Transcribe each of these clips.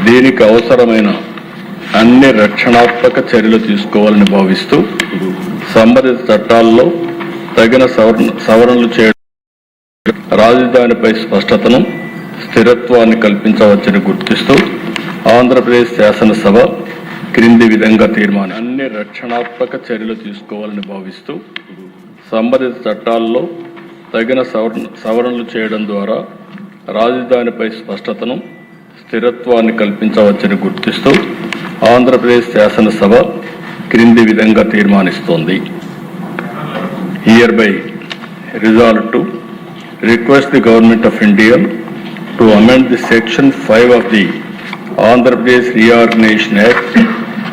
దీనికి అవసరమైన అన్ని రక్షణాత్మక చర్యలు తీసుకోవాలని భావిస్తూ సంబంధిత చట్టాల్లో తగిన సవరణలు చేయడం, రాజధానిపై స్పష్టతను, స్థిరత్వాన్ని కల్పించవచ్చని గుర్తిస్తూ ఆంధ్రప్రదేశ్ శాసనసభ క్రింది విధంగా తీర్మానం. అన్ని రక్షణాత్మక చర్యలు తీసుకోవాలని భావిస్తూ సంబంధిత చట్టాల్లో తగిన సవరణలు చేయడం ద్వారా రాజధానిపై స్పష్టతను, స్థిరత్వాన్ని కల్పించవచ్చని గుర్తిస్తూ ఆంధ్రప్రదేశ్ శాసనసభ క్రింది విధంగా తీర్మానిస్తోంది. Hereby resolved to request the Government of India to amend the Section 5 of the Andhra Pradesh Reorganization Act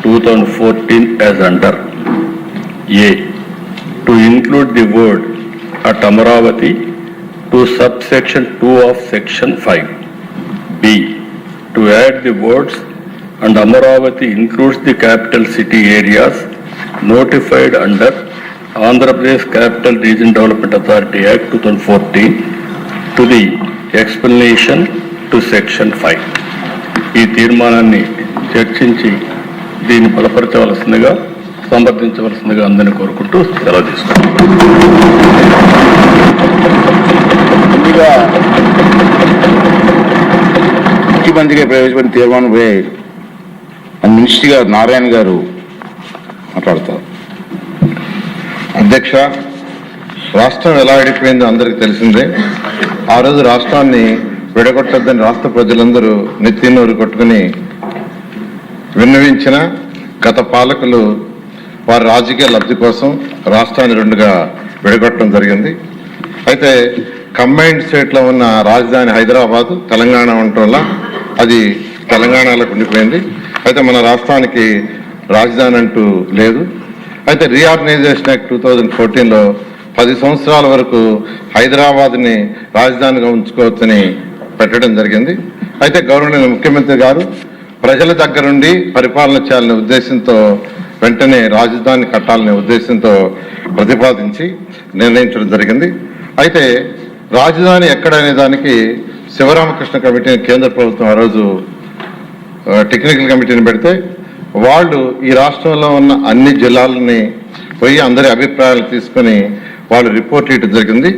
2014 as under: A. To include the word at Amaravati to subsection 2 of Section 5. B. To add the words and Amaravati includes the capital city areas notified under Andhra Pradesh Capital Region Development Authority Act 2014 to the explanation to Section 5. ఈ తీర్మానాన్ని చర్చించి దీన్ని బలపరచవలసిందిగా, సమర్థించవలసిందిగా అందరినీ కోరుకుంటూ సెలవు తీసుకుంటాం. ముందుగా ముఖ్యమంత్రిగా ప్రవేశపెట్టిన తీర్మానంపై మినిస్టర్ గారు నారాయణ గారు మాట్లాడతారు. అధ్యక్ష, రాష్ట్రం ఎలా విడిపోయిందో అందరికీ తెలిసిందే. ఆ రోజు రాష్ట్రాన్ని విడగొట్టొద్దని రాష్ట్ర ప్రజలందరూ నెత్తినూరు కొట్టుకుని విన్నవించిన గత పాలకులు వారి రాజకీయ లబ్ధి కోసం రాష్ట్రాన్ని రెండుగా విడగొట్టడం జరిగింది. అయితే కంబైన్డ్ స్టేట్లో ఉన్న రాజధాని హైదరాబాద్, తెలంగాణ ఉండటం వల్ల అది తెలంగాణలోకి ఉండిపోయింది. అయితే మన రాష్ట్రానికి రాజధాని అంటూ లేదు. అయితే రీఆర్గనైజేషన్ యాక్ట్ 2014లో 10 సంవత్సరాల వరకు హైదరాబాద్ని రాజధానిగా ఉంచుకోవచ్చని పెట్టడం జరిగింది. అయితే గౌరవనీయ ముఖ్యమంత్రి గారు ప్రజల దగ్గరుండి పరిపాలన చేయాలనే ఉద్దేశంతో వెంటనే రాజధాని కట్టాలనే ఉద్దేశంతో ప్రతిపాదించి నిర్ణయించడం జరిగింది. అయితే రాజధాని ఎక్కడనే దానికి శివరామకృష్ణ కమిటీని కేంద్ర ప్రభుత్వం ఆ రోజు టెక్నికల్ కమిటీని పెడితే వాళ్ళు ఈ రాష్ట్రంలో ఉన్న అన్ని జిల్లాలని పోయి అందరి అభిప్రాయాలు తీసుకొని వాళ్ళు రిపోర్ట్ ఇవ్వడం జరిగింది.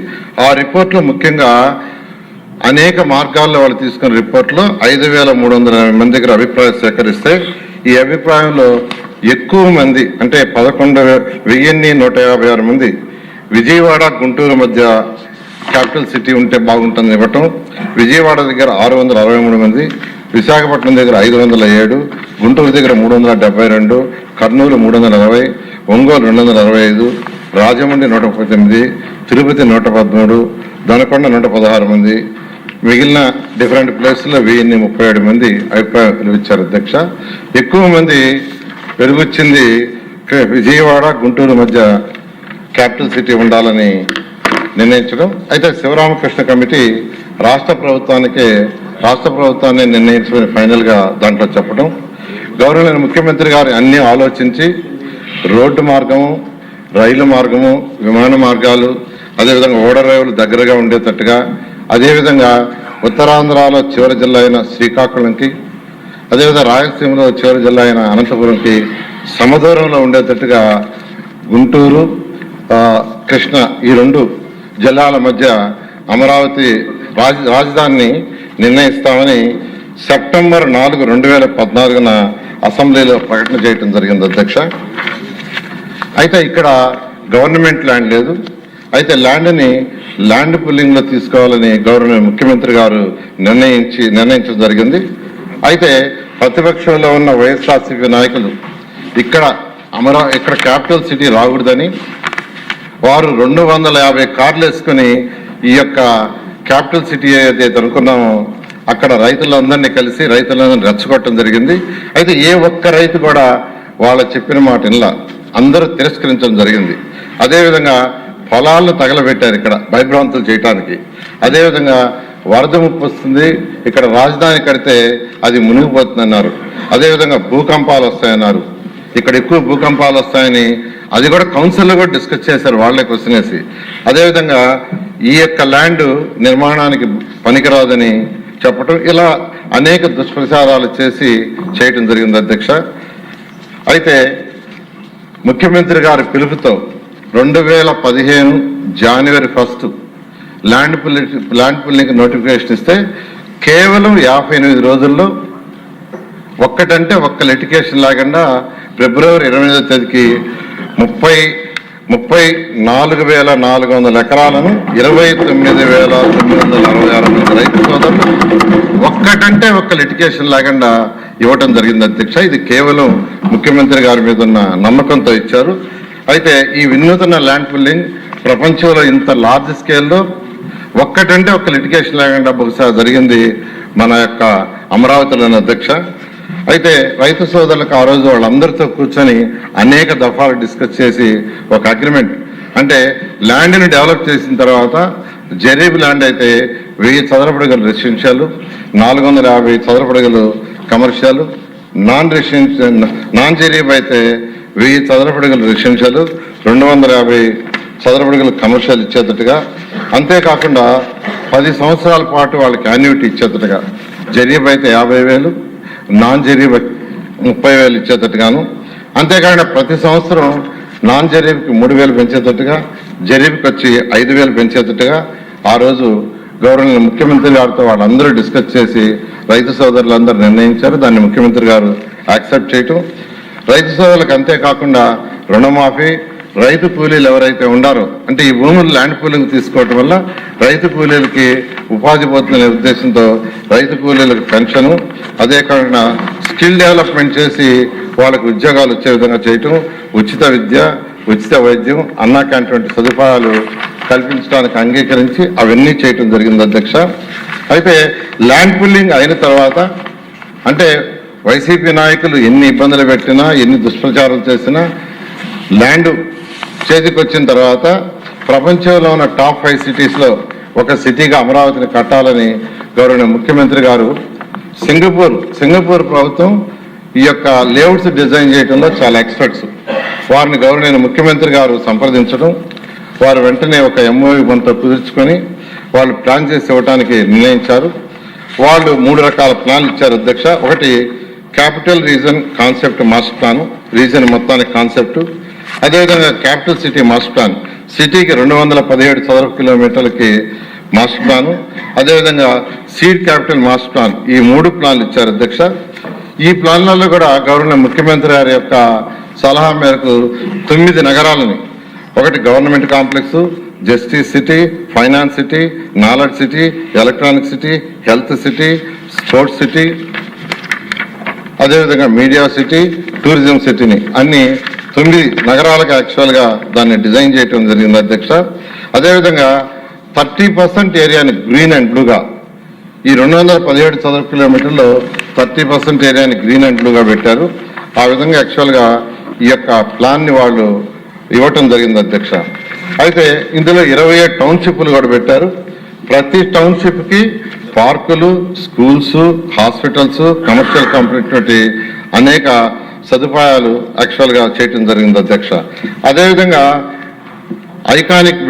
ఆ రిపోర్ట్లో ముఖ్యంగా అనేక మార్గాల్లో వాళ్ళు తీసుకున్న రిపోర్ట్లో 5380 మంది దగ్గర అభిప్రాయాలు సేకరిస్తే ఈ అభిప్రాయంలో ఎక్కువ మంది అంటే 11,156 మంది విజయవాడ గుంటూరు మధ్య క్యాపిటల్ సిటీ ఉంటే బాగుంటుంది ఇవ్వటం, విజయవాడ దగ్గర 663 మంది, విశాఖపట్నం దగ్గర 507, గుంటూరు దగ్గర 372, కర్నూలు 320, ఒంగోలు 265, రాజమండ్రి 139, తిరుపతి 113, దొనకొండ 116 మంది, మిగిలిన డిఫరెంట్ ప్లేస్లో 1037 మంది అభిప్రాయాలు ఇచ్చారు. అధ్యక్ష, ఎక్కువ మంది పెరుగుచ్చింది విజయవాడ గుంటూరు మధ్య క్యాపిటల్ సిటీ ఉండాలని నిర్ణయించడం. అయితే శివరామకృష్ణ కమిటీ రాష్ట్ర ప్రభుత్వాన్ని నిర్ణయించుకుని ఫైనల్గా దాంట్లో చెప్పడం, గౌరవనీయ ముఖ్యమంత్రి గారు అన్నీ ఆలోచించి రోడ్డు మార్గము, రైలు మార్గము, విమాన మార్గాలు, అదేవిధంగా ఓడరేవులు దగ్గరగా ఉండేటట్టుగా, అదేవిధంగా ఉత్తరాంధ్రలో చివరి జిల్లా అయిన శ్రీకాకుళంకి, అదేవిధంగా రాయలసీమలో చివరి జిల్లా అయిన అనంతపురంకి సమదూరంలో ఉండేటట్టుగా గుంటూరు, కృష్ణ ఈ 2 జిల్లాల మధ్య అమరావతి రాజధానిని నిర్ణయిస్తామని సెప్టెంబర్ 4, 2014 అసెంబ్లీలో ప్రకటన చేయడం జరిగింది. అధ్యక్ష, అయితే ఇక్కడ గవర్నమెంట్ ల్యాండ్ లేదు. అయితే ల్యాండ్ పుల్లింగ్లో తీసుకోవాలని గౌరవనీయ ముఖ్యమంత్రి గారు నిర్ణయించడం జరిగింది. అయితే ప్రతిపక్షంలో ఉన్న వైఎస్ఆర్సీపీ నాయకులు ఇక్కడ క్యాపిటల్ సిటీ రాకూడదని వారు 250 కార్లు వేసుకుని ఈ యొక్క క్యాపిటల్ సిటీ ఏదైతే అనుకున్నామో అక్కడ రైతులందరినీ కలిసి రైతులందరినీ రెచ్చగొట్టడం జరిగింది. అయితే ఏ ఒక్క రైతు కూడా వాళ్ళ చెప్పిన మాట ఇలా అందరూ తిరస్కరించడం జరిగింది. అదేవిధంగా పొలాలను తగలబెట్టారు ఇక్కడ భయభ్రాంతులు చేయటానికి. అదేవిధంగా వరద ముప్పు వస్తుంది, ఇక్కడ రాజధాని కడితే అది మునిగిపోతుందన్నారు. అదేవిధంగా భూకంపాలు వస్తాయన్నారు. ఇక్కడ ఎక్కువ భూకంపాలు వస్తాయని అది కూడా కౌన్సిల్లో కూడా డిస్కస్ చేశారు వాళ్ళే క్వశ్చన్ వేసి. అదేవిధంగా ఈ యొక్క ల్యాండ్ నిర్మాణానికి పనికిరాదని చెప్పటం, ఇలా అనేక దుష్ప్రచారాలు చేసి చేయటం జరిగింది అధ్యక్ష. అయితే ముఖ్యమంత్రి గారి పిలుపుతో 2015 జనవరి 1 ల్యాండ్ పుల్లింగ్ నోటిఫికేషన్ ఇస్తే కేవలం 58 రోజుల్లో ఒక్కటంటే ఒక్క లిటికేషన్ లేకుండా ఫిబ్రవరి 28వ తేదీకి 34,400 ఎకరాలను 29,966 మంది రైతు సోదరులు ఒక్కటంటే ఒక్క లిటికేషన్ లేకుండా ఇవ్వటం జరిగింది అధ్యక్ష. ఇది కేవలం ముఖ్యమంత్రి గారి మీద ఉన్న నమ్మకంతో ఇచ్చారు. అయితే ఈ వినూతన ల్యాండ్ పుల్లింగ్ ప్రపంచంలో ఇంత లార్జ్ స్కేల్లో ఒక్కటంటే ఒక్క లిటికేషన్ లేకుండా బహుశా జరిగింది మన యొక్క అమరావతిలోని అధ్యక్ష. అయితే రైతు సోదరులకు ఆ రోజు వాళ్ళందరితో కూర్చొని అనేక దఫాలు డిస్కస్ చేసి ఒక అగ్రిమెంట్, అంటే ల్యాండ్ని డెవలప్ చేసిన తర్వాత జరీబ్ ల్యాండ్ అయితే 1000 చదరపడగలు రెసిడెన్షియల్, 450 చదరపడగలు కమర్షియల్, నాన్ జరీబ్ అయితే 1000 చదరపడగలు రెసిడెన్షియల్, 250 చదరపడగలు కమర్షియల్ ఇచ్చేటట్టుగా, అంతేకాకుండా 10 సంవత్సరాల పాటు వాళ్ళకి యాన్యుటీ ఇచ్చేటట్టుగా, జరీబ్ అయితే 50,000, నాన్ జరీబ్ 30,000 ఇచ్చేటట్టుగాను, అంతేకాకుండా ప్రతి సంవత్సరం నాన్ జరీబ్కి 3,000 పెంచేటట్టుగా, జరీబ్కి వచ్చి 5,000 పెంచేటట్టుగా ఆ రోజు గౌరవనీయ ముఖ్యమంత్రి గారితో వాళ్ళందరూ డిస్కస్ చేసి రైతు సోదరులందరూ నిర్ణయించారు. దాన్ని ముఖ్యమంత్రి గారు యాక్సెప్ట్ చేయటం, రైతు సోదరులకు అంతేకాకుండా రుణమాఫీ, రైతు కూలీలు ఎవరైతే ఉండారో, అంటే ఈ భూములు ల్యాండ్ పూలింగ్ తీసుకోవటం వల్ల రైతు కూలీలకి ఉపాధి పోతుందనే ఉద్దేశంతో రైతు కూలీలకు పెన్షను, అదే కాకుండా స్కిల్ డెవలప్మెంట్ చేసి వాళ్ళకు ఉద్యోగాలు వచ్చే విధంగా చేయటం, ఉచిత విద్య, ఉచిత వైద్యం, అన్నా క్యాంటీన్ వంటి సదుపాయాలు కల్పించడానికి అంగీకరించి అవన్నీ చేయటం జరిగింది అధ్యక్ష. అయితే ల్యాండ్ పుల్లింగ్ అయిన తర్వాత, అంటే వైసీపీ నాయకులు ఎన్ని ఇబ్బందులు పెట్టినా, ఎన్ని దుష్ప్రచారాలు చేసినా, ల్యాండ్ చేతికి వచ్చిన తర్వాత ప్రపంచంలో ఉన్న టాప్ 5 సిటీస్లో ఒక సిటీగా అమరావతిని కట్టాలని గౌరవనీయ ముఖ్యమంత్రి గారు సింగపూర్ ప్రభుత్వం ఈ యొక్క లేఅవుట్స్ డిజైన్ చేయడంలో చాలా ఎక్స్పర్ట్స్, వారిని గౌరవనీయ ముఖ్యమంత్రి గారు సంప్రదించడం, వారు వెంటనే ఒక MOU మనతో కుదుర్చుకొని వాళ్ళు ప్లాన్ చేసి ఇవ్వడానికి నిర్ణయించారు. వాళ్ళు 3 రకాల ప్లాన్లు ఇచ్చారు అధ్యక్ష. ఒకటి capital region concept master plan, reason మొత్తానికి కాన్సెప్ట్, అదేవిధంగా క్యాపిటల్ సిటీ మాస్టర్ ప్లాన్, సిటీకి 217 చదరపు కిలోమీటర్లకి మాస్టర్ ప్లాను, అదేవిధంగా సీడ్ క్యాపిటల్ మాస్టర్ ప్లాన్, ఈ 3 ప్లాన్లు ఇచ్చారు అధ్యక్ష. ఈ ప్లాన్లలో కూడా గవర్నర్ ముఖ్యమంత్రి గారి యొక్క సలహా మేరకు 9 నగరాలని, ఒకటి government complex, justice city, finance city, knowledge city, electronic city, health city, sports city, అదేవిధంగా మీడియా సిటీ, టూరిజం సిటీని అన్ని 9 నగరాలకు యాక్చువల్గా దాన్ని డిజైన్ చేయడం జరిగింది అధ్యక్ష. అదేవిధంగా 30% ఏరియాని గ్రీన్ అండ్ బ్లూగా, ఈ 217 చదరపు కిలోమీటర్లో 30% ఏరియాని గ్రీన్ అండ్ బ్లూగా పెట్టారు. ఆ విధంగా యాక్చువల్గా ఈ యొక్క ప్లాన్ని వాళ్ళు ఇవ్వటం జరిగింది అధ్యక్ష. అయితే ఇందులో 27 టౌన్షిప్లు కూడా పెట్టారు. ప్రతి టౌన్షిప్కి పార్కులు, స్కూల్స్, హాస్పిటల్స్, కమర్షియల్ కంపెనీ అనేక సదుపాయాలు యాక్చువల్గా చేయటం జరిగింది అధ్యక్ష. అదేవిధంగా ఐకానిక్